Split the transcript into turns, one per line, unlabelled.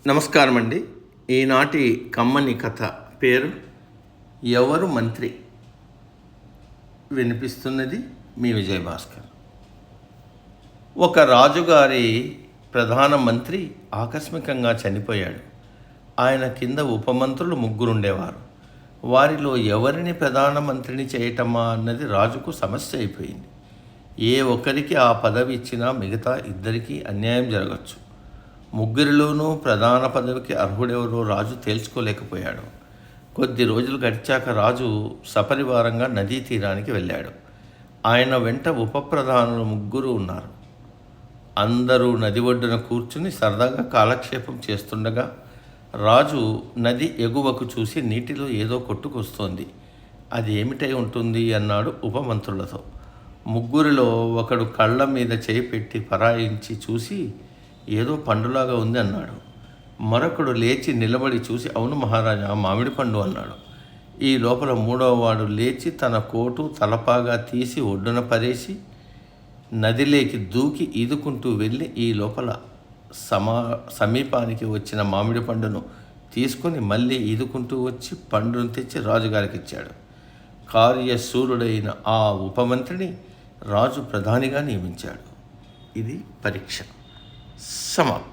నమస్కారం అండి. ఈనాటి కమ్మని కథ పేరు ఎవరు మంత్రి. వినిపిస్తున్నది మీ విజయభాస్కర్. ఒక రాజుగారి ప్రధానమంత్రి ఆకస్మికంగా చనిపోయాడు. ఆయన కింద ఉపమంత్రులు 3 ఉండేవారు. వారిలో ఎవరిని ప్రధానమంత్రిని చేయటమా అన్నది రాజుకు సమస్య అయిపోయింది. ఏ ఒక్కరికి ఆ పదవి ఇచ్చినా మిగతా 2 అన్యాయం జరగచ్చు. 3 ప్రధాన పదవికి అర్హుడెవరో రాజు తేల్చుకోలేకపోయాడు. కొద్ది రోజులు గడిచాక రాజు సపరివారంగా నదీ తీరానికి వెళ్ళాడు. ఆయన వెంట ఉప ప్రధానులు 3 ఉన్నారు. అందరూ నది ఒడ్డున కూర్చుని సరదాగా కాలక్షేపం చేస్తుండగా రాజు నది ఎగువకు చూసి నీటిలో ఏదో కొట్టుకొస్తోంది. అది ఏమిటై ఉంటుంది అన్నాడు ఉపమంత్రులతో. 3లో ఒకడు కళ్ళ మీద చేయి పెట్టి పరాయించి చూసి ఏదో పండులాగా ఉంది అన్నాడు. మరొకడు లేచి నిలబడి చూసి అవును మహారాజా, మామిడి పండు అన్నాడు. ఈ లోపల 3వ వాడు లేచి తన కోటు తలపాగా తీసి ఒడ్డున పరేసి నదిలోకి దూకి ఈదుకుంటూ వెళ్ళి ఈ లోపల సమీపానికి వచ్చిన మామిడి పండును తీసుకొని మళ్ళీ ఈదుకుంటూ వచ్చి పండును తెచ్చి రాజుగారికి ఇచ్చాడు. కార్యశూరుడైన ఆ ఉపమంత్రిని రాజు ప్రధానిగా నియమించాడు. ఇది పరీక్ష. సమాప్తం.